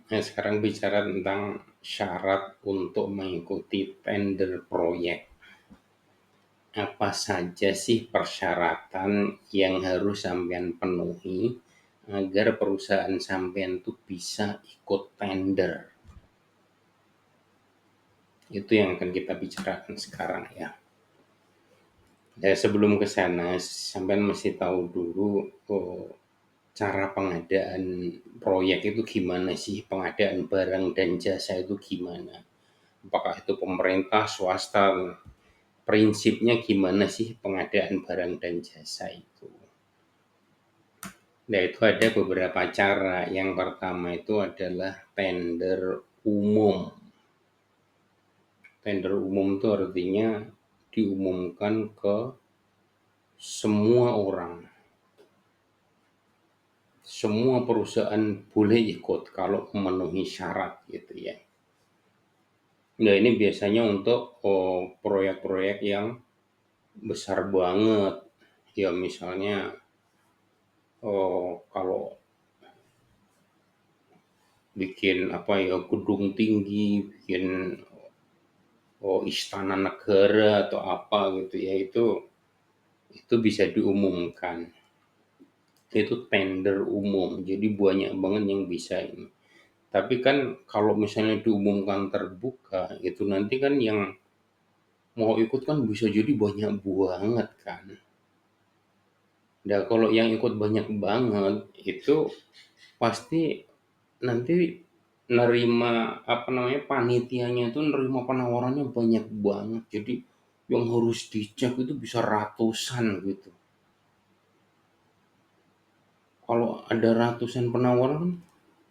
Nah, sekarang bicara tentang syarat untuk mengikuti tender proyek. Apa saja sih persyaratan yang harus sampean penuhi agar perusahaan sampean tuh bisa ikut tender? Itu yang akan kita bicarakan sekarang ya. Ya, sebelum ke sana, sampean mesti tahu dulu cara pengadaan proyek itu gimana sih, pengadaan barang dan jasa itu gimana. Apakah itu pemerintah, swasta, prinsipnya gimana sih pengadaan barang dan jasa itu. Nah, itu ada beberapa cara. Yang pertama itu adalah tender umum. Tender umum itu artinya diumumkan ke semua orang. Semua perusahaan boleh ikut kalau memenuhi syarat gitu ya. Nah, ini biasanya untuk proyek-proyek yang besar banget. Ya misalnya kalau bikin apa ya, gedung tinggi, bikin istana negara atau apa gitu ya, itu bisa diumumkan. Itu tender umum. Jadi banyak banget yang bisa ini. Tapi kan kalau misalnya diumumkan terbuka, itu nanti kan yang mau ikut kan bisa jadi banyak banget kan. Nah, kalau yang ikut banyak banget itu pasti nanti nerima apa namanya, panitianya itu nerima penawarannya banyak banget. Jadi yang harus dicek itu bisa ratusan gitu. Kalau ada ratusan penawaran,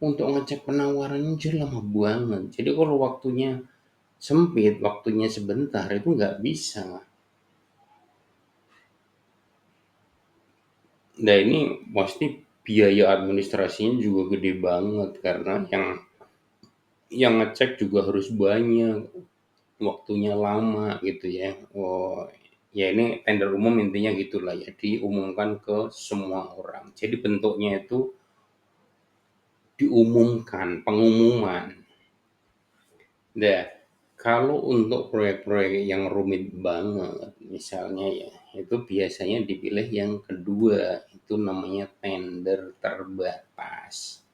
untuk ngecek penawarannya jadi lama banget. Jadi kalau waktunya sempit, waktunya sebentar itu nggak bisa. Nah, ini pasti biaya administrasinya juga gede banget karena yang ngecek juga harus banyak, waktunya lama gitu ya. Ya ini tender umum intinya gitulah ya, diumumkan ke semua orang. Jadi bentuknya itu diumumkan, pengumuman. Nah, kalau untuk proyek-proyek yang rumit banget, misalnya ya, itu biasanya dipilih yang kedua, itu namanya tender terbatas.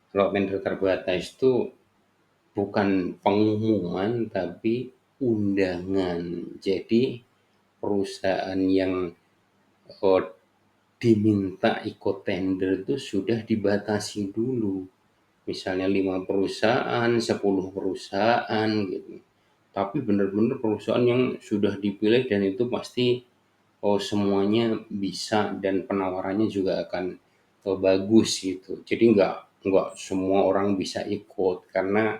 Kalau tender terbatas itu bukan pengumuman tapi undangan. Jadi perusahaan yang oh, diminta ikut tender itu sudah dibatasi dulu. Misalnya 5 perusahaan, 10 perusahaan gitu. Tapi benar-benar perusahaan yang sudah dipilih dan itu pasti semuanya bisa dan penawarannya juga akan bagus gitu. Jadi nggak semua orang bisa ikut karena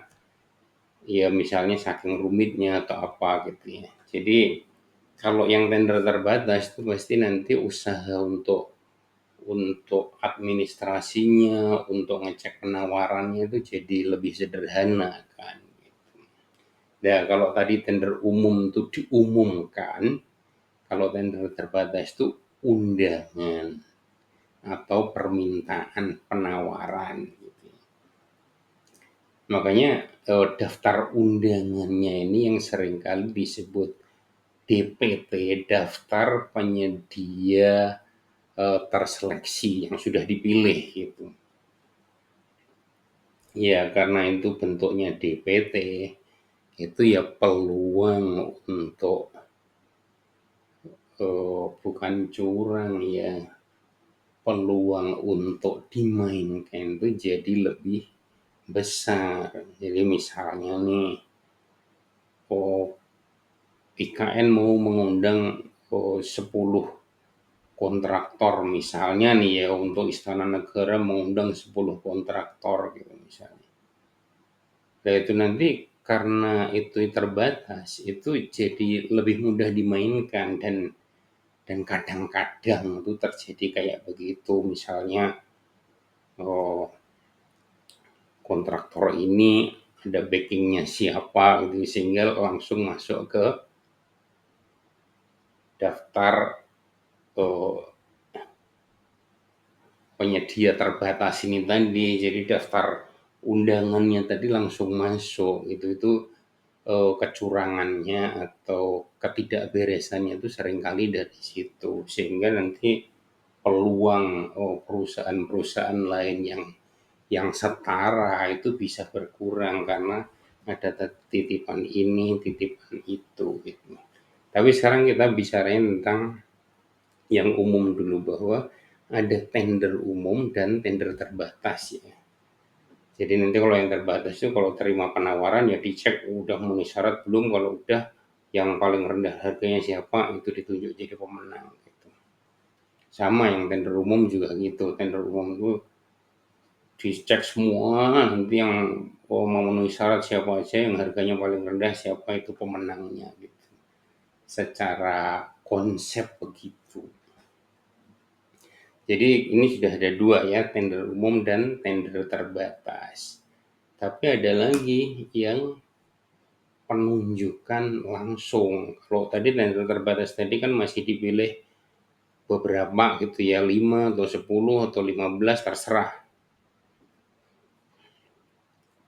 ya misalnya saking rumitnya atau apa gitu ya. Jadi kalau yang tender terbatas itu pasti nanti usaha untuk administrasinya, untuk ngecek penawarannya itu jadi lebih sederhana kan. Nah, kalau tadi tender umum itu diumumkan, kalau tender terbatas itu undangan atau permintaan penawaran. Gitu. Makanya daftar undangannya ini yang seringkali disebut DPT, daftar penyedia terseleksi yang sudah dipilih gitu. Ya karena itu bentuknya DPT, itu ya peluang untuk bukan curang ya, peluang untuk dimainkan itu jadi lebih besar. Jadi misalnya nih, oh IKN mau mengundang 10 kontraktor misalnya nih ya, untuk Istana Negara mengundang 10 kontraktor gitu misalnya. Nah itu nanti karena itu terbatas, itu jadi lebih mudah dimainkan dan kadang-kadang itu terjadi kayak begitu. Misalnya oh, kontraktor ini ada backingnya siapa gitu sehingga langsung masuk ke daftar oh, penyedia terbatas ini tadi, jadi daftar undangannya tadi langsung masuk, itu kecurangannya atau ketidakberesannya itu seringkali dari situ. Sehingga nanti peluang, perusahaan-perusahaan lain yang setara itu bisa berkurang karena ada titipan ini, titipan itu, gitu. Tapi sekarang kita bicarain tentang yang umum dulu, bahwa ada tender umum dan tender terbatas ya. Jadi nanti kalau yang terbatas itu kalau terima penawaran ya dicek udah memenuhi syarat belum, kalau udah yang paling rendah harganya siapa itu ditunjuk jadi pemenang gitu. Sama yang tender umum juga gitu, tender umum itu dicek semua, nanti yang memenuhi syarat siapa aja, yang harganya paling rendah siapa itu pemenangnya gitu. Secara konsep begitu. Jadi ini sudah ada dua ya, tender umum dan tender terbatas. Tapi ada lagi yang penunjukan langsung. Kalau tadi tender terbatas tadi kan masih dipilih beberapa gitu ya, 5 atau 10 atau 15 terserah.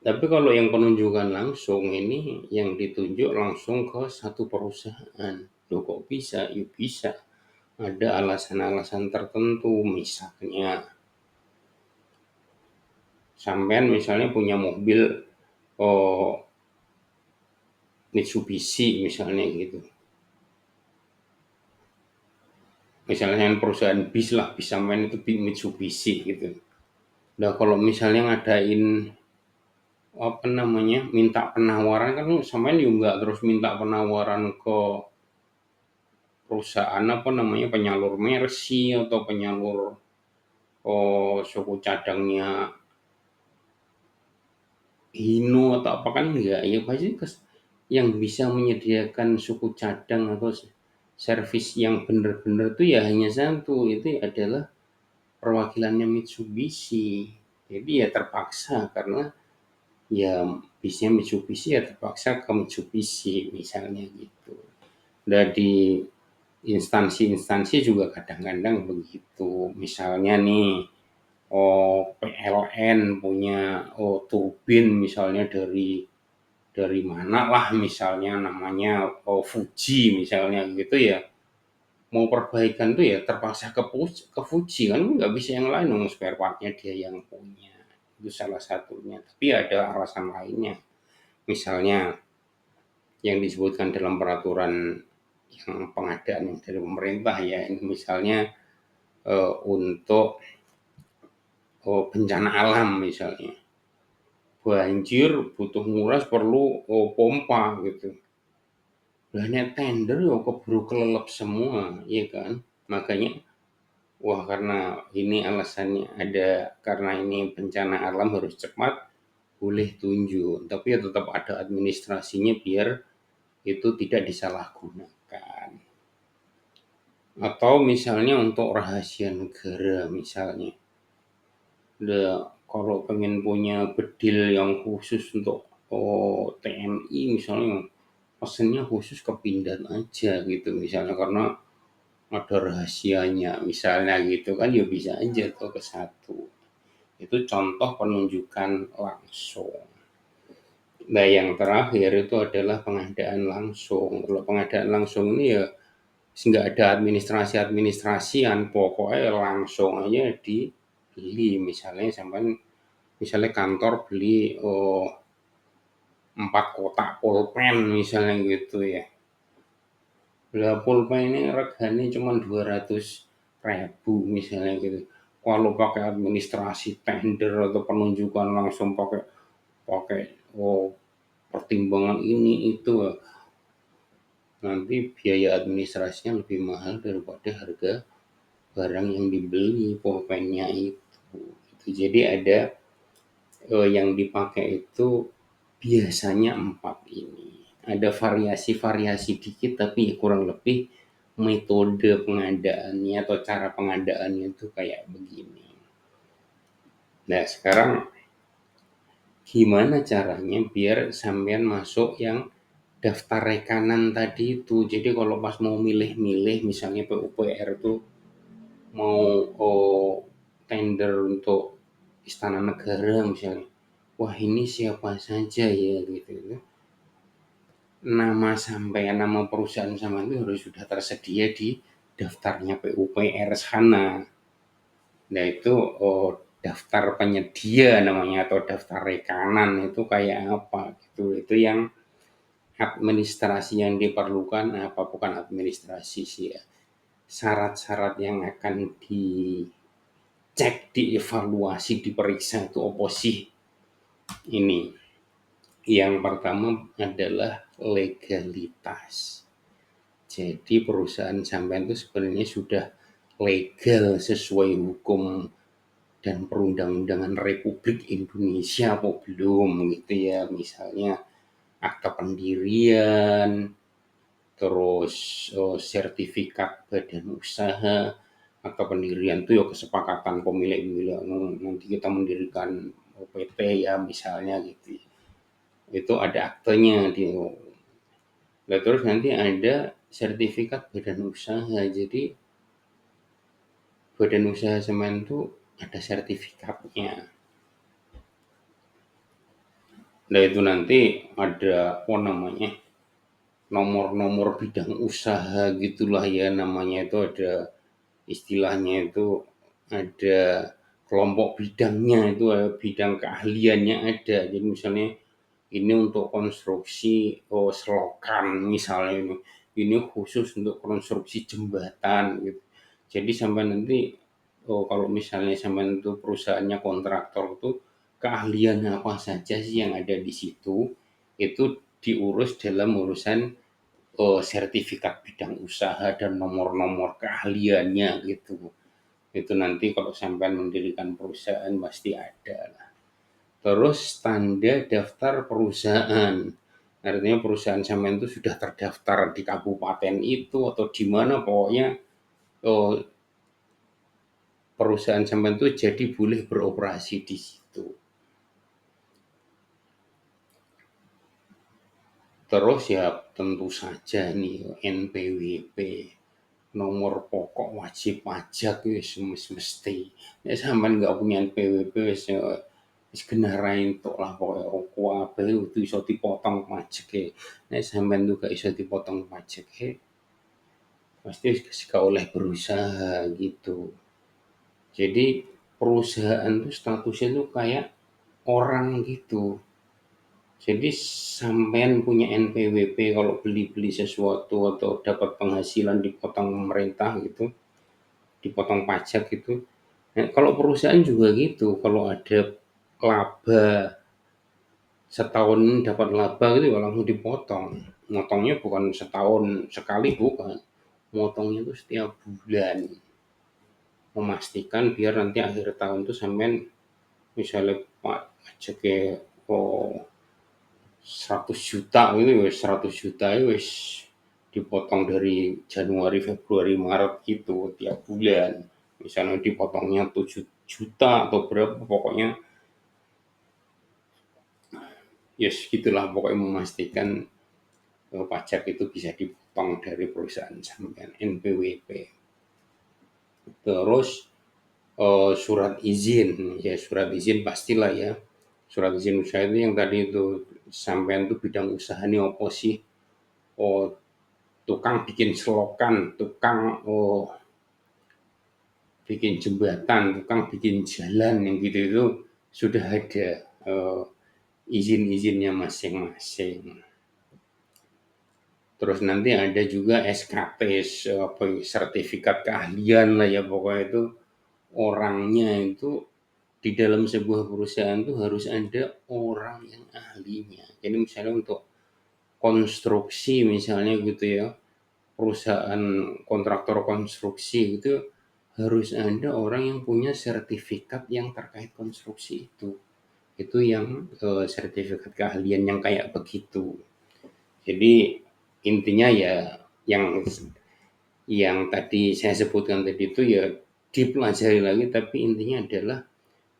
Tapi kalau yang penunjukan langsung ini yang ditunjuk langsung ke satu perusahaan. Loh kok bisa? Ya bisa. Ada alasan-alasan tertentu, misalnya sampean misalnya punya mobil oh, Mitsubishi misalnya gitu. Misalnya yang perusahaan bis lah, bis sampean itu Mitsubishi gitu. Nah kalau misalnya ngadain apa namanya, minta penawaran kan sampean juga terus minta penawaran ke perusahaan apa namanya, penyalur Mercy atau penyalur suku cadangnya Hino atau apa, kan enggak ya, pasti yang bisa menyediakan suku cadang atau servis yang benar-benar itu ya hanya satu, itu adalah perwakilannya Mitsubishi. Jadi ya terpaksa karena ya bisnya Mitsubishi ya terpaksa ke Mitsubishi misalnya gitu. Dari instansi-instansi juga kadang-kadang begitu. Misalnya nih, PLN punya turbin misalnya dari mana lah misalnya namanya Fuji misalnya gitu ya. Mau perbaikan tuh ya terpaksa ke Fuji, kan nggak bisa yang lain dong, spare partnya dia yang punya. Itu salah satunya. Tapi ada alasan lainnya. Misalnya yang disebutkan dalam peraturan yang pengadaan yang dari pemerintah ya, ini misalnya untuk bencana alam misalnya, banjir butuh nguras perlu pompa gitu. Lah nek tender ya keburu kelelep semua, ya kan? Makanya wah karena ini alasannya ada, karena ini bencana alam harus cepat, boleh tunjuk, tapi ya tetap ada administrasinya biar itu tidak disalahgunakan. Atau misalnya untuk rahasia negara misalnya. Kalau pengen punya bedil yang khusus untuk TNI misalnya, pesennya khusus ke Pindad aja gitu misalnya, karena ada rahasianya misalnya gitu kan, ya bisa aja tuh ke satu. Itu contoh penunjukan langsung. Nah yang terakhir itu adalah pengadaan langsung. Kalau pengadaan langsung ini ya nggak ada administrasi-administrasian, pokoknya langsung aja dibeli. Misalnya sampai misalnya kantor beli 4 kotak pulpen misalnya gitu ya. Lah pulpen ini regane cuma 200.000 misalnya gitu. Kalau pakai administrasi tender atau penunjukan langsung pakai pakai oh, pertimbangan ini itu, nanti biaya administrasinya lebih mahal daripada harga barang yang dibeli pulpennya itu. Jadi ada yang dipakai itu biasanya 4 ini. Ada variasi-variasi dikit tapi kurang lebih metode pengadaannya atau cara pengadaannya itu kayak begini. Nah sekarang gimana caranya biar sampean masuk yang daftar rekanan tadi itu. Jadi kalau pas mau milih-milih misalnya PUPR itu mau tender untuk Istana Negara misalnya, wah ini siapa saja ya gitu. Nama sampean, nama perusahaan sampean itu harus sudah tersedia di daftarnya PUPR sana. Nah itu daftar penyedia namanya atau daftar rekanan itu kayak apa gitu. Itu yang administrasi yang diperlukan apa bukan administrasi sih ya. Syarat-syarat yang akan dicek, dievaluasi, diperiksa itu apa sih ini. Yang pertama adalah legalitas. Jadi perusahaan sampean itu sebenarnya sudah legal sesuai hukum dan perundang-undangan Republik Indonesia apa belum gitu ya. Misalnya akta pendirian, terus sertifikat badan usaha, akta pendirian itu ya kesepakatan pemilik-pemilik nanti kita mendirikan PT ya misalnya gitu. Itu ada aktenya di. Nah, terus nanti ada sertifikat badan usaha. Jadi badan usaha semen itu ada sertifikatnya. Nah itu nanti ada apa namanya nomor-nomor bidang usaha gitulah ya namanya itu ada istilahnya itu ada kelompok bidangnya itu bidang keahliannya ada. Jadi misalnya ini untuk konstruksi selokan misalnya ini khusus untuk konstruksi jembatan gitu. Jadi sampai nanti kalau misalnya sampai itu perusahaannya kontraktor itu keahlian apa saja sih yang ada di situ itu diurus dalam urusan sertifikat bidang usaha dan nomor-nomor keahliannya gitu. Itu nanti kalau sampai mendirikan perusahaan pasti ada lah. Terus tanda daftar perusahaan. Artinya perusahaan sampean itu sudah terdaftar di kabupaten itu atau di mana pokoknya oh, perusahaan sampean itu jadi boleh beroperasi di situ. Terus ya tentu saja nih NPWP nomor pokok wajib pajak wis mesti. Nek sampean nggak punya NPWP wis kena ra entuk lah pokoke kabeh kudu iso dipotong pajeke. Nek sampean tuh gak iso dipotong pajeke, pasti wis gak oleh berusaha gitu. Jadi perusahaan tuh statusnya tuh kayak orang gitu. Jadi sampean punya NPWP kalau beli-beli sesuatu atau dapat penghasilan dipotong pemerintah gitu, dipotong pajak gitu. Nah, kalau perusahaan juga gitu, kalau ada laba setahun dapat laba gitu ya langsung dipotong. Motongnya bukan setahun sekali bukan, motongnya itu setiap bulan. Memastikan biar nanti akhir tahun tuh sampean misalnya pajaknya oh 100 juta gitu ya 100 juta ya wis dipotong dari Januari, Februari, Maret gitu tiap bulan. Misalnya dipotongnya 7 juta atau berapa pokoknya ya yes, gitulah pokoknya memastikan pajak itu bisa dipotong dari perusahaan sampean NPWP. Terus surat izin ya surat izin pastilah ya. Surat izin usaha itu yang tadi itu sampean tuh bidang usahanya apa sih? Oh, tukang bikin selokan, tukang bikin jembatan, tukang bikin jalan yang gitu itu sudah ada izin-izinnya masing-masing. Terus nanti ada juga SKT, sertifikat keahlian lah ya pokoknya itu orangnya itu di dalam sebuah perusahaan itu harus ada orang yang ahlinya. Jadi misalnya untuk konstruksi misalnya gitu ya, perusahaan kontraktor konstruksi itu harus ada orang yang punya sertifikat yang terkait konstruksi itu. Itu yang sertifikat keahlian yang kayak begitu. Jadi intinya ya yang tadi saya sebutkan tadi itu ya dipelajari lagi tapi intinya adalah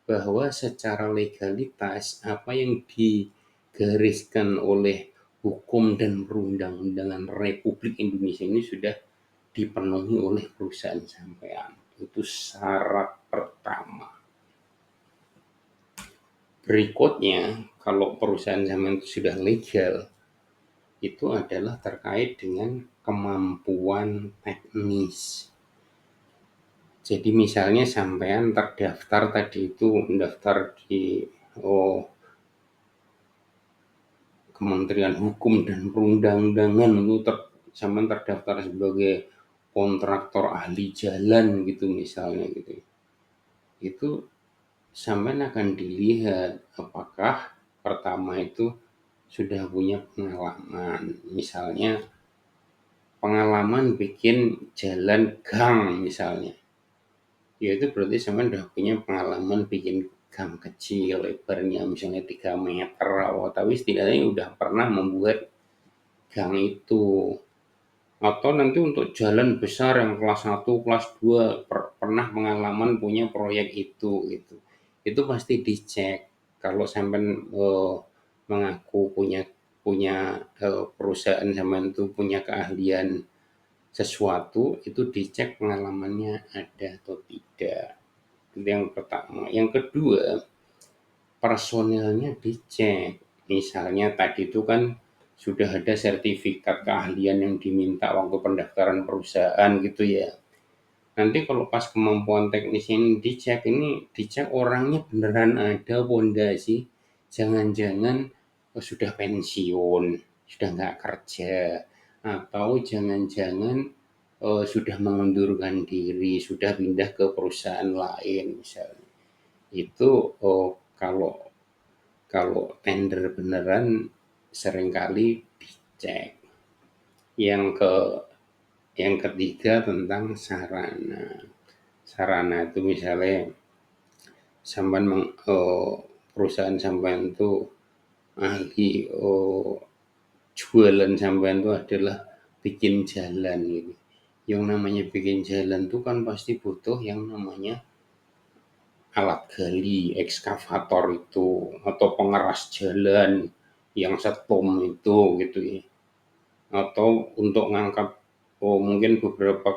bahwa secara legalitas apa yang digariskan oleh hukum dan perundang-undangan Republik Indonesia ini sudah dipenuhi oleh perusahaan sampean. Itu syarat pertama. Berikutnya, kalau perusahaan sampean itu sudah legal, itu adalah terkait dengan kemampuan teknis. Jadi misalnya sampean terdaftar tadi itu mendaftar di oh, Kementerian Hukum dan Perundang-undangan itu sampean terdaftar sebagai kontraktor ahli jalan gitu misalnya gitu. Itu sampean akan dilihat apakah pertama itu sudah punya pengalaman. Misalnya pengalaman bikin jalan gang misalnya. Ya itu berarti sampean udah punya pengalaman bikin gang kecil lebarnya misalnya 3 meter, oh, tapi setidaknya udah pernah membuat gang itu. Atau nanti untuk jalan besar yang kelas 1, kelas 2 pernah pengalaman punya proyek itu gitu. Itu pasti dicek. Kalau sampean mengaku punya punya perusahaan sampean itu punya keahlian sesuatu, itu dicek pengalamannya ada atau tidak. Itu yang pertama. Yang kedua, personilnya dicek. Misalnya tadi itu kan sudah ada sertifikat keahlian yang diminta waktu pendaftaran perusahaan gitu ya. Nanti kalau pas kemampuan teknis ini dicek, ini dicek orangnya beneran ada apa enggak sih. Jangan-jangan sudah pensiun, sudah nggak kerja, atau jangan-jangan sudah mengundurkan diri, sudah pindah ke perusahaan lain misalnya. Itu kalau kalau tender beneran seringkali dicek. Yang ke yang ketiga tentang sarana. Sarana itu misalnya sampean perusahaan sampean itu ahli jualan sampean itu adalah bikin jalan gitu. Yang namanya bikin jalan itu kan pasti butuh yang namanya alat gali, ekskavator itu, atau pengeras jalan yang setum itu gitu ya. Atau untuk ngangkat mungkin beberapa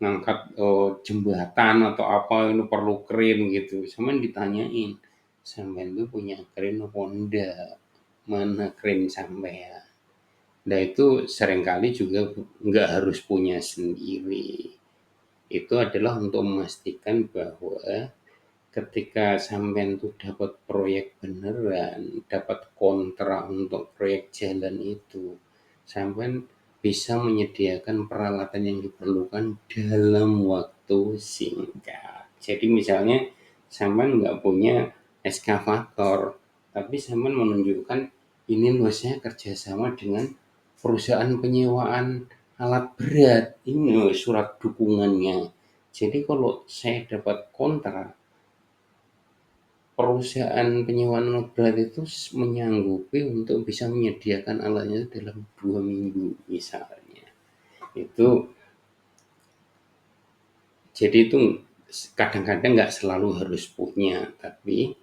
ngangkat jembatan atau apa itu perlu kren gitu. Cuman ditanyain, sampean itu punya kren apa enggak? Mana kren sampean? Nah itu seringkali juga nggak harus punya sendiri. Itu adalah untuk memastikan bahwa ketika sampean tuh dapat proyek beneran, dapat kontrak untuk proyek jalan itu, sampean bisa menyediakan peralatan yang diperlukan dalam waktu singkat. Jadi misalnya sampean nggak punya eskavator, tapi sampean menunjukkan ini loh saya kerjasama dengan perusahaan penyewaan alat berat, ini loh surat dukungannya. Jadi kalau saya dapat kontrak, perusahaan penyewaan alat berat itu menyanggupi untuk bisa menyediakan alatnya itu dalam 2 minggu misalnya. Itu jadi itu kadang-kadang nggak selalu harus punya, tapi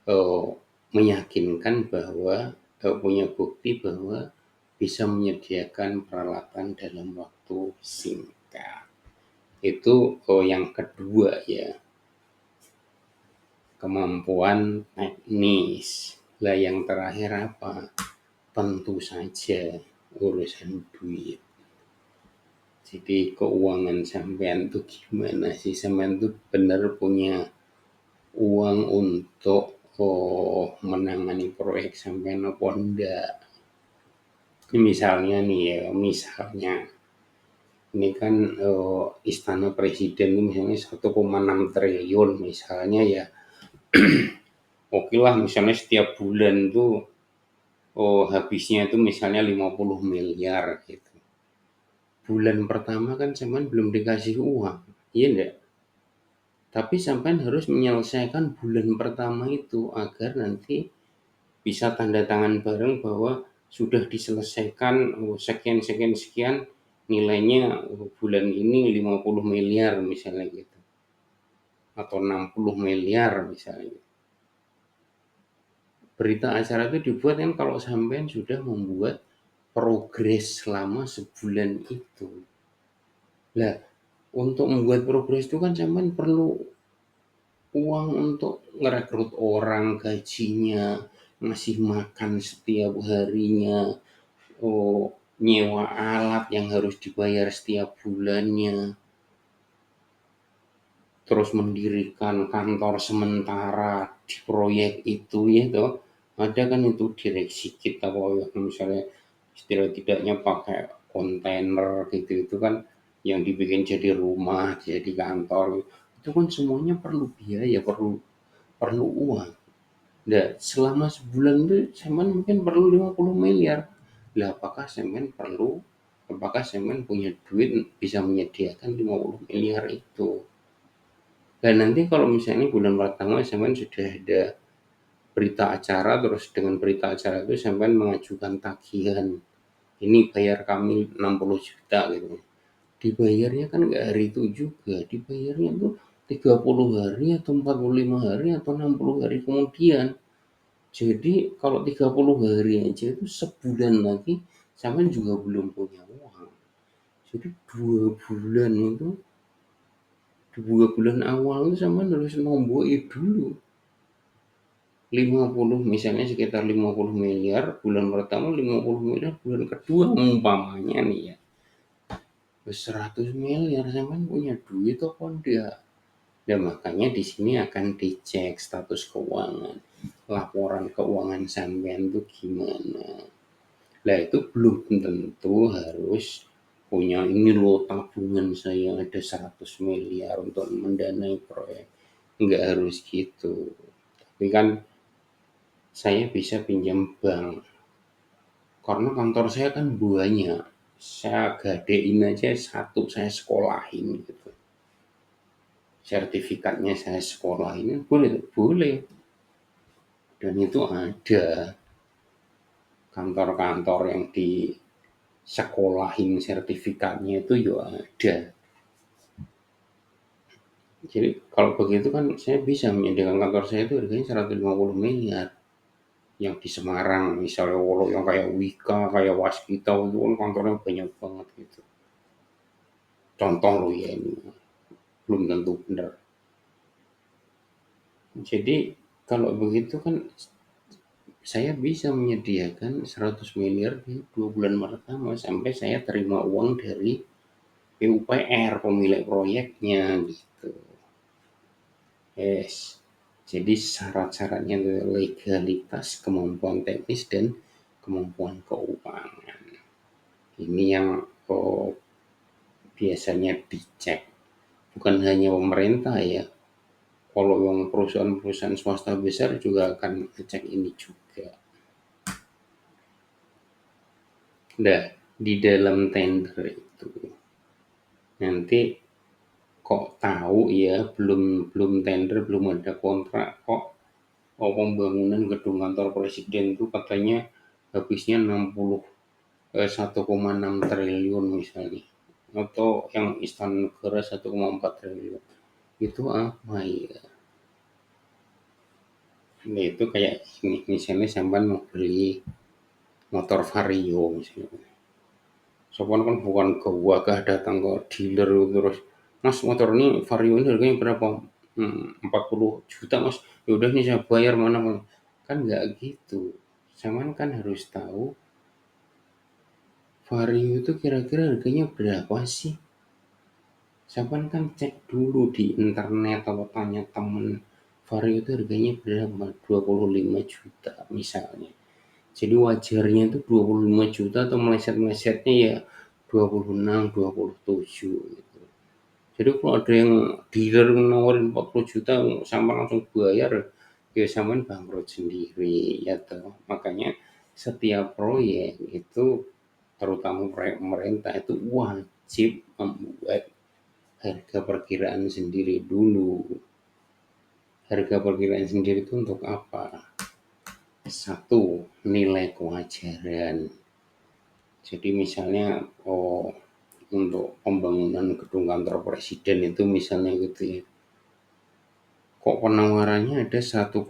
eh, meyakinkan bahwa punya bukti bahwa bisa menyediakan peralatan dalam waktu singkat. Itu yang kedua ya, kemampuan teknis. Lah yang terakhir apa? Tentu saja urusan duit. Jadi keuangan sampean tuh gimana sih? Sampean tuh bener punya uang untuk menangani proyek sampean apa enggak? Ini misalnya nih ya, misalnya ini kan istana presiden itu misalnya 1,6 triliun misalnya ya. Oke lah misalnya setiap bulan tuh habisnya itu misalnya 50 miliar gitu. Bulan pertama kan sampean belum dikasih uang, iya enggak? Tapi sampean harus menyelesaikan bulan pertama itu agar nanti bisa tanda tangan bareng bahwa sudah diselesaikan sekian sekian sekian nilainya bulan ini 50 miliar misalnya gitu. Atau 60 miliar misalnya. Berita acara itu dibuat kan kalau sampean sudah membuat progres selama sebulan itu. Nah, untuk membuat progres itu kan sampean perlu uang untuk ngerekrut orang, gajinya, ngasih makan setiap harinya, oh, nyewa alat yang harus dibayar setiap bulannya, terus mendirikan kantor sementara di proyek itu ya toh. Ada kan itu direksi kita bahwa misalnya setidak-tidaknya pakai kontainer gitu itu kan yang dibikin jadi rumah, jadi kantor. Itu kan semuanya perlu biaya, perlu perlu uang. Nah, selama sebulan itu semen mungkin perlu 50 miliar. Lah apakah semen perlu, apakah semen punya duit bisa menyediakan 50 miliar itu? Dan nanti kalau misalnya bulan pertama sampean sudah ada berita acara, terus dengan berita acara itu sampean mengajukan tagihan, ini bayar kami 60 juta gitu. Dibayarnya kan nggak hari itu juga, dibayarnya itu 30 hari atau 45 hari atau 60 hari kemudian. Jadi kalau 30 hari aja itu sebulan lagi sampean juga belum punya uang. Jadi 2 bulan itu, 2 bulan awal itu sampean harus nombok dulu 50, misalnya sekitar 50 miliar bulan pertama, 50 miliar bulan kedua umpamanya nih ya. 100 miliar sampean punya duit apa enggak? Dan makanya di sini akan dicek status keuangan, laporan keuangan sampean itu gimana. Lah itu belum tentu harus punya ini loh tabungan saya ada 100 miliar untuk mendanai proyek. Enggak harus gitu. Tapi kan saya bisa pinjam bank. Karena kantor saya kan banyak. Saya gadein aja satu saya sekolahin gitu. Sertifikatnya saya sekolahin boleh, boleh. Dan itu ada kantor-kantor yang di sekolahin sertifikatnya itu ya ada. Jadi kalau begitu kan saya bisa menyediakan kantor saya itu harganya 150 miliar. Yang di Semarang misalnya kalau yang kayak Wika, kayak Waskita itu kan kantornya banyak banget gitu. Contoh loh ya ini, belum tentu benar. Jadi kalau begitu kan saya bisa menyediakan 100 miliar di 2 bulan pertama sampai saya terima uang dari PUPR, pemilik proyeknya gitu. Yes. Jadi syarat-syaratnya adalah legalitas, kemampuan teknis, dan kemampuan keuangan. Ini yang oh, biasanya dicek. Bukan hanya pemerintah ya, kalau yang perusahaan-perusahaan swasta besar juga akan ngecek ini juga. Nah, di dalam tender itu nanti kok tahu ya belum belum tender, belum ada kontrak kok, oh, pembangunan gedung kantor presiden itu katanya habisnya 1,6 triliun misalnya, atau yang Istana Negara 1,4 triliun. Itu apa ya? Nah, itu kayak ini, misalnya sampean mau beli motor Vario misalnya. Sopan kan bukan gagah datang ke dealer terus, Mas motor ini Vario ini harganya berapa? 40 juta Mas. Ya udah nih saya bayar mana Mas. Kan nggak gitu. Sampean kan harus tahu Vario itu kira-kira harganya berapa sih? Sampean kan cek dulu di internet atau tanya temen Vario itu harganya berapa? 25 juta misalnya. Jadi wajarnya itu 25 juta atau meleset-melesetnya ya 26, 27 gitu. Jadi kalau ada yang dealer nawarin 40 juta sama langsung bayar, ya sampean bangkrut sendiri ya toh. Makanya setiap proyek itu terutama proyek pemerintah itu wajib membuat harga perkiraan sendiri dulu. Harga perkiraan sendiri itu untuk apa? Satu, nilai kewajaran. Jadi misalnya oh, untuk pembangunan gedung kantor presiden itu misalnya gitu ya. Kok penawarannya ada 1,8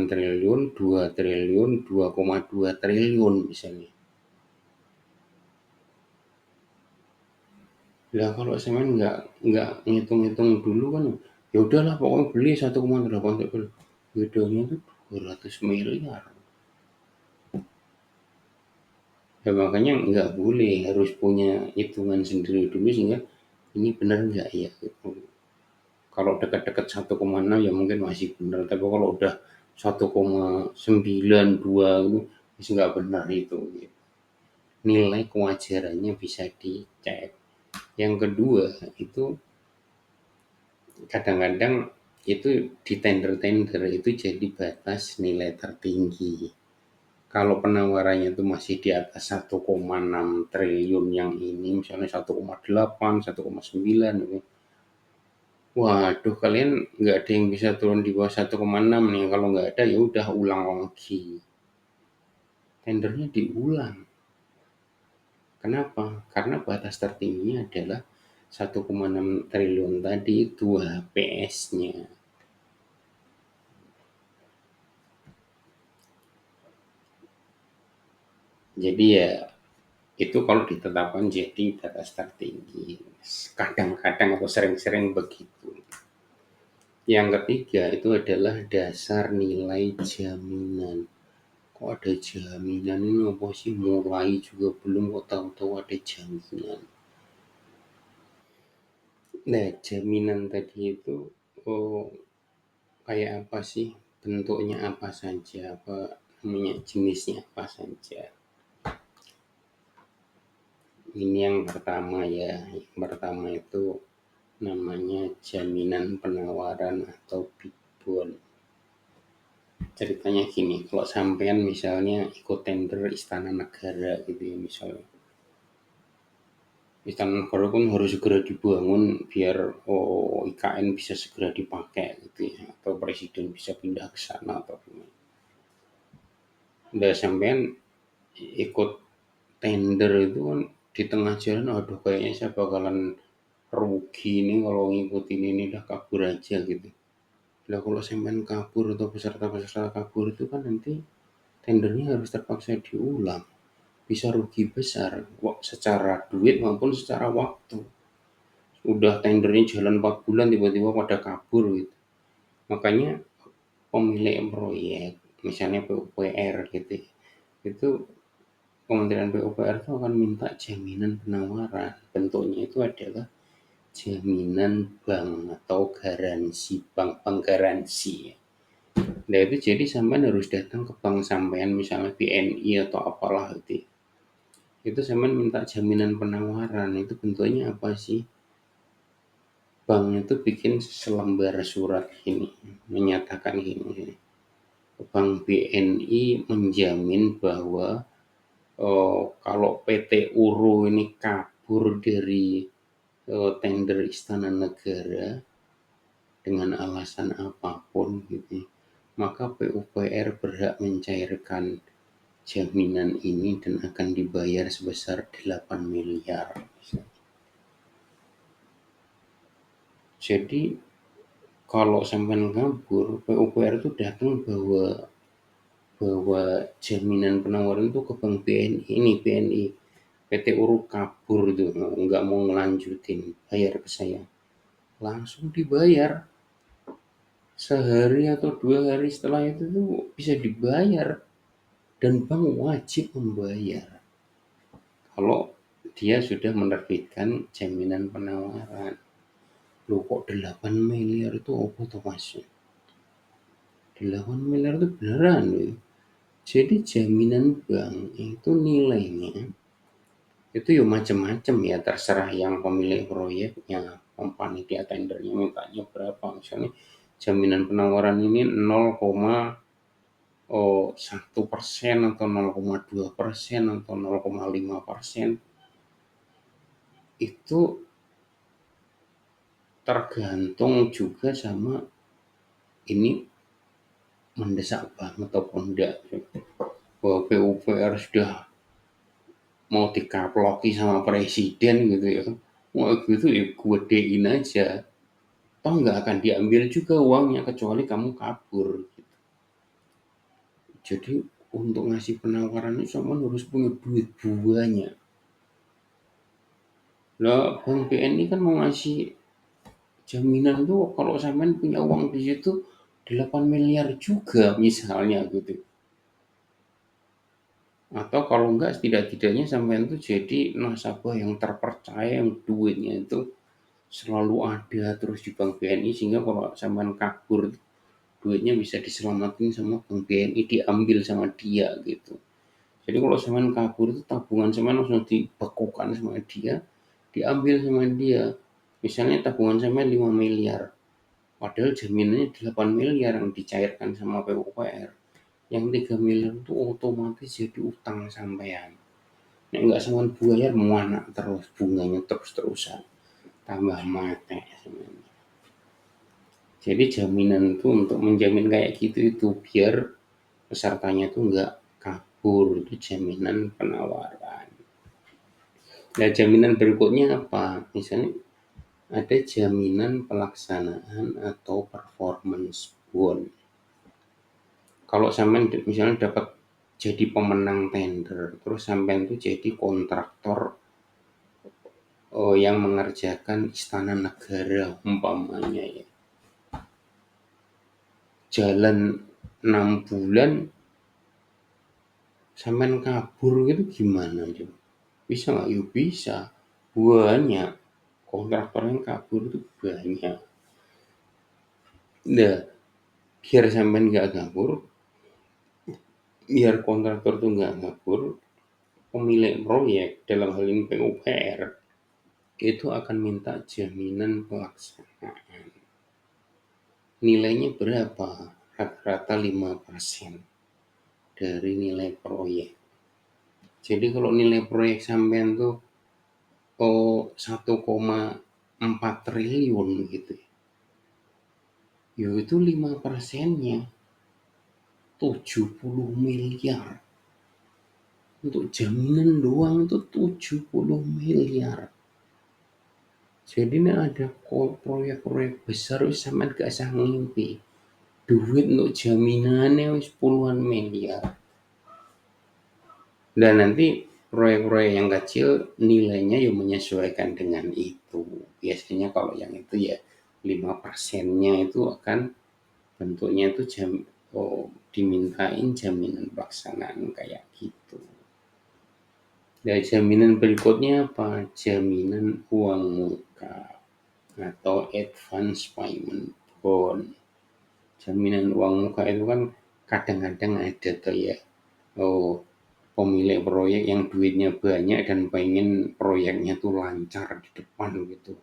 triliun, 2 triliun, 2,2 triliun misalnya. Lah kalau semen nggak ngitung-ngitung dulu kan Ya udahlah pokoknya beli 1,8 triliun. Bedanya tuh 200 miliar. Ya makanya nggak boleh, harus punya hitungan sendiri dulu sehingga ini benar nggak ya gitu. Kalau dekat-dekat 1,6 ya mungkin masih benar, tapi kalau udah 1,92 itu masih nggak benar itu. Gitu. Nilai kewajarannya bisa dicek. Yang kedua itu kadang-kadang itu di tender-tender itu jadi batas nilai tertinggi. Kalau penawarannya itu masih di atas 1,6 triliun yang ini, misalnya 1,8, 1,9 ini. Waduh, kalian nggak ada yang bisa turun di bawah 1,6 nih. Kalau nggak ada ya udah ulang lagi. Tendernya diulang. Kenapa? Karena batas tertingginya adalah 1,6 triliun tadi itu HPS-nya. Jadi ya itu kalau ditetapkan jadi batas tertinggi. Kadang-kadang atau sering-sering begitu. Yang ketiga itu adalah dasar nilai jaminan. Kok ada jaminan ini apa sih? Mulai juga belum kok tahu-tahu ada jaminan. Nah, jaminan tadi itu oh, kayak apa sih? Bentuknya apa saja? Apa namanya jenisnya apa saja? Ini yang pertama ya. Yang pertama itu namanya jaminan penawaran atau bid bond. Ceritanya gini, kalau sampean misalnya ikut tender Istana Negara gitu ya misalnya. Istana Negara kan harus segera dibangun biar IKN bisa segera dipakai gitu ya, atau presiden bisa pindah ke sana atau gimana. Udah sampean ikut tender itu kan di tengah jalan, aduh kayaknya saya bakalan rugi nih kalau ngikutin ini udah kabur aja gitu. Lah kalau sampean kabur atau peserta-peserta kabur itu kan nanti tendernya harus terpaksa diulang. Bisa rugi besar secara duit maupun secara waktu. Udah tendernya jalan 4 bulan tiba-tiba pada kabur gitu. Makanya pemilik proyek, misalnya PUPR gitu ya, itu Kementerian PUPR itu akan minta jaminan penawaran. Bentuknya itu adalah jaminan bank atau garansi bank, penggaransi. Nah itu jadi sampean harus datang ke bank sampean misalnya BNI atau apalah itu. Itu sampean minta jaminan penawaran. Itu bentuknya apa sih? Bank itu bikin selembar surat ini menyatakan ini. Bank BNI menjamin bahwa kalau PT Uro ini kabur dari tender Istana Negara dengan alasan apapun gitu, maka PUPR berhak mencairkan jaminan ini dan akan dibayar sebesar 8 miliar. Jadi kalau sampean kabur, PUPR itu datang bawa bawa jaminan penawaran itu ke bank BNI, ini BNI PT Uru kabur itu nggak mau ngelanjutin, bayar ke saya, langsung dibayar sehari atau 2 hari setelah itu tuh bisa dibayar dan bank wajib membayar kalau dia sudah menerbitkan jaminan penawaran. Loh kok 8 miliar itu apa tuh mas? 8 miliar itu beneran loh. Jadi jaminan bank itu nilainya itu ya macam-macam ya, terserah yang pemilik proyeknya, panitia tendernya mintanya berapa. Misalnya jaminan penawaran ini 0,1% atau 0,2% atau 0,5%, itu tergantung juga sama ini mendesak banget atau enggak. Bahwa PUPR sudah mau dikaploki sama presiden gitu ya. Wah gitu ya gedein aja. Toh nggak akan diambil juga uangnya kecuali kamu kabur. Jadi untuk ngasih penawaran itu sama harus punya duit banyak. Lah Bank BNI kan mau ngasih jaminan tuh kalau sampean punya uang di situ 8 miliar juga misalnya gitu. Atau kalau enggak setidak-tidaknya sampean tuh jadi nasabah yang terpercaya yang duitnya itu selalu ada terus di bank BNI sehingga kalau sampean kabur duitnya bisa diselamatin sama bank BNI diambil sama dia gitu. Jadi kalau sampean kabur itu tabungan sampean langsung dibekukan sama dia, diambil sama dia. Misalnya tabungan sampean 5 miliar, padahal jaminannya 8 miliar yang dicairkan sama PUPR. Yang 3 miliar itu otomatis jadi utang sampean. Nek nggak sampean bayar muanak terus bunganya terus-terusan, tambah mate. Jadi jaminan itu untuk menjamin kayak gitu itu biar pesertanya itu nggak kabur, itu jaminan penawaran. Nah, jaminan berikutnya apa? Misalnya ada jaminan pelaksanaan atau performance bond. Kalau sampean misalnya dapat jadi pemenang tender, terus sampean itu jadi kontraktor yang mengerjakan istana negara umpamanya ya. Jalan 6 bulan sampean kabur gitu gimana coba? Bisa nggak? Yuk bisa. Banyak. Kontraktor yang kabur itu banyak. Nah, biar sampean nggak kabur, biar kontraktor itu nggak kabur, pemilik proyek dalam hal ini PUPR itu akan minta jaminan pelaksanaan. Nilainya berapa? Rata-rata 5% dari nilai proyek. Jadi kalau nilai proyek sampean tuh 1,4 triliun gitu ya. Itu 5%-nya 70 miliar. Untuk jaminan doang itu 70 miliar. Jadi ini ada proyek-proyek besar wis sampean gak usah ngimpi. Duit untuk jaminannya wis puluhan miliar. Dan nanti proyek-proyek yang kecil nilainya ya menyesuaikan dengan itu. Biasanya kalau yang itu ya 5%-nya itu akan bentuknya itu dimintain jaminan pelaksanaan kayak gitu. Dan jaminan berikutnya apa? Jaminan uang muka atau advance payment bond. Jaminan uang muka itu kan kadang-kadang ada tuh ya. Pemilik proyek yang duitnya banyak dan pengen proyeknya tuh lancar di depan gitu.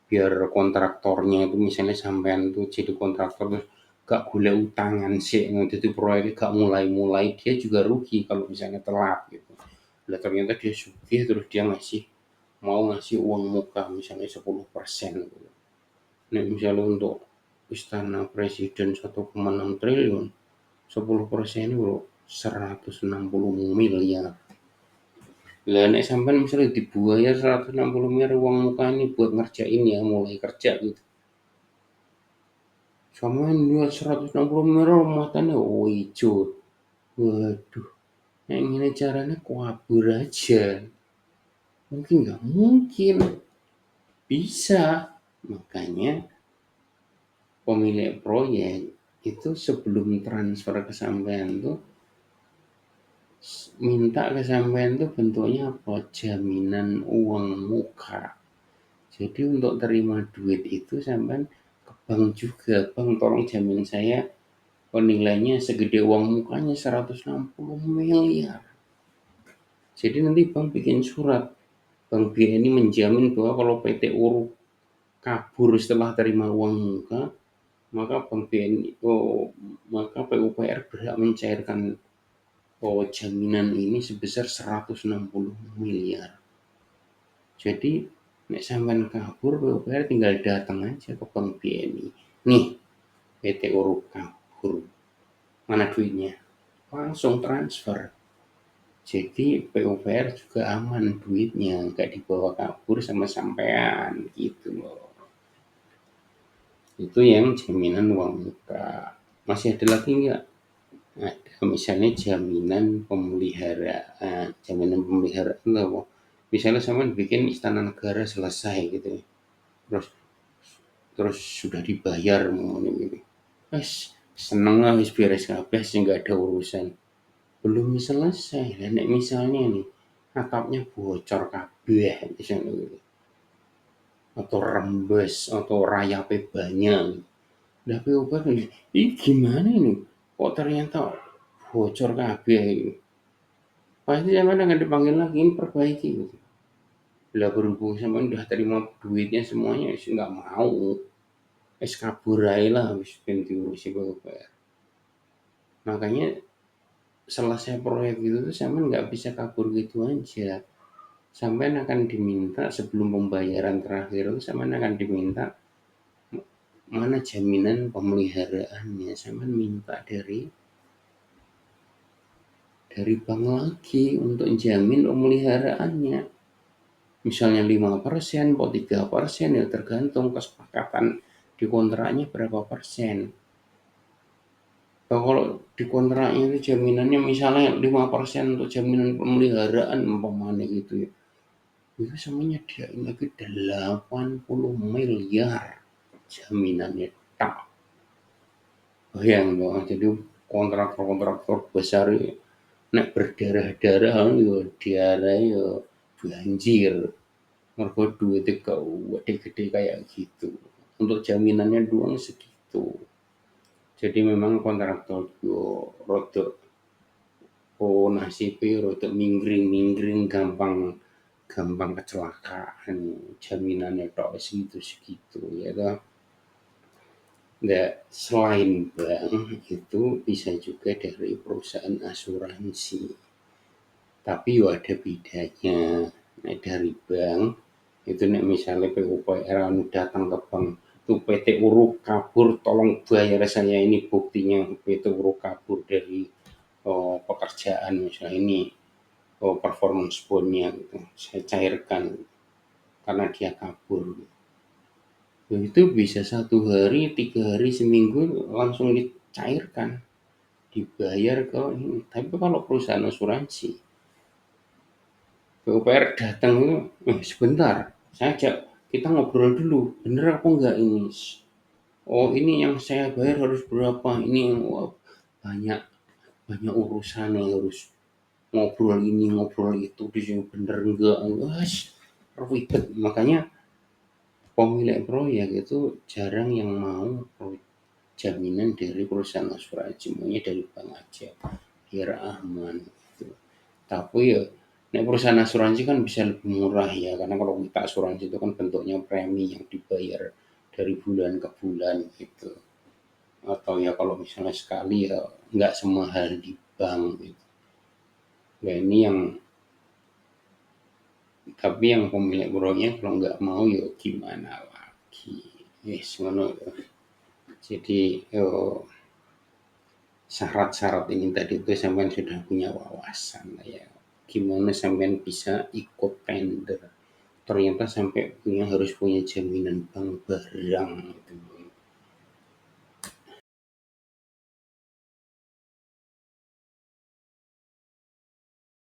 Biar kontraktornya itu misalnya sampean tuh jadi kontraktor terus gak gula utangan sih, jadi proyeknya gak mulai-mulai, dia juga rugi kalau misalnya telat gitu. Lah ternyata dia sugih terus dia mau ngasih uang muka misalnya 10% gitu. Nah misalnya untuk istana presiden 1,6 triliun, 10% ini bro 160 miliar. Lah nek sampean misalnya dibayar 160 miliar uang muka ini buat ngerjain ya mulai kerja gitu. Sampean lihat 160 miliar matanya ijo. Waduh, nek ngene caranya kabur aja. Mungkin nggak mungkin. Bisa. Makanya pemilik proyek itu sebelum transfer ke sampean tuh minta ke sampean tuh bentuknya apa? Jaminan uang muka. Jadi untuk terima duit itu sampean ke bank juga, bang tolong jamin saya nilainya segede uang mukanya 160 miliar. Jadi nanti bank bikin surat, Bank BNI menjamin bahwa kalau PT Uruk kabur setelah terima uang muka, maka Bank BNI, maka PUPR berhak mencairkan jaminan ini sebesar 160 miliar. Jadi nek sampean kabur PUPR tinggal datang aja ke Bank BNI. Nih, PT Uruk kabur. Mana duitnya? Langsung transfer. Jadi PUPR juga aman duitnya, nggak dibawa kabur sama sampean gitu loh. Itu yang jaminan uang muka. Masih ada lagi nggak? Ada misalnya jaminan pemeliharaan. Jaminan pemeliharaan itu apa? Misalnya sama bikin istana negara selesai gitu ya. Terus terus sudah dibayar ngono iki. Wes seneng lah wis beres kabeh sing nggak ada urusan. Belum selesai, lah nek misalnya nih atapnya bocor kabeh misalnya gitu, atau rembes atau rayapnya banyak. Lah PUPR ini gimana ini? Kok ternyata bocor kabeh ini? Pasti sampean akan dipanggil lagi, ini perbaiki gitu. Lah berhubung sampean udah terima duitnya semuanya, wis nggak mau. Wis kabur ae lah, wis ben diurusi PUPR. Makanya selesai proyek itu tuh sampean nggak bisa kabur gitu aja. Sampean akan diminta sebelum pembayaran terakhir itu sampean akan diminta mana jaminan pemeliharaannya. Sampean minta dari bank lagi untuk jamin pemeliharaannya. Misalnya 5%, atau 3%, ya tergantung kesepakatan di kontraknya berapa persen. Nah, kalau di kontraknya itu jaminannya misalnya 5% untuk jaminan pemeliharaan umpamanya gitu ya. Itu semuanya dia lagi 80 miliar jaminannya tak. Bayang dong, jadi kontraktor-kontraktor besar ini nek berdarah-darah yo diare yo banjir. Mergo duitnya gede-gede kayak gitu. Untuk jaminannya doang segitu. Jadi memang kontraktor yo rodok nasibnya rodok minggring-minggring gampang gampang kecelakaan. Jaminannya tok segitu-segitu ya toh. Nah, selain bank itu bisa juga dari perusahaan asuransi. Tapi yo ada bedanya. Nah, dari bank itu nek misalnya PUPR anu datang ke bank tuh PT Uruk kabur tolong bayar saya ini buktinya PT Uruk kabur dari pekerjaan misalnya ini performance bondnya gitu saya cairkan karena dia kabur. Ya, itu bisa 1 hari, 3 hari, seminggu langsung dicairkan dibayar ke ini. Tapi kalau perusahaan asuransi PUPR datang itu, sebentar, saya ajak kita ngobrol dulu, bener apa enggak ini? Oh ini yang saya bayar harus berapa? Ini yang wah, banyak banyak urusan yang harus ngobrol ini ngobrol itu di sini bener enggak? Wah, ribet. Makanya pemilik proyek itu jarang yang mau jaminan dari perusahaan asuransi, semuanya dari bank aja, biar aman. Gitu. Tapi ya nek perusahaan asuransi kan bisa lebih murah ya, karena kalau kita asuransi itu kan bentuknya premi yang dibayar dari bulan ke bulan gitu. Atau ya kalau misalnya sekali ya nggak semahal di bank gitu. Nah ini yang tapi yang pemilik proyek kalau nggak mau ya gimana lagi. Yes, ngono. Jadi syarat-syarat ini tadi itu sampean sudah punya wawasan ya. Gimana sampean bisa ikut tender? Ternyata sampai harus punya jaminan bank barang gitu.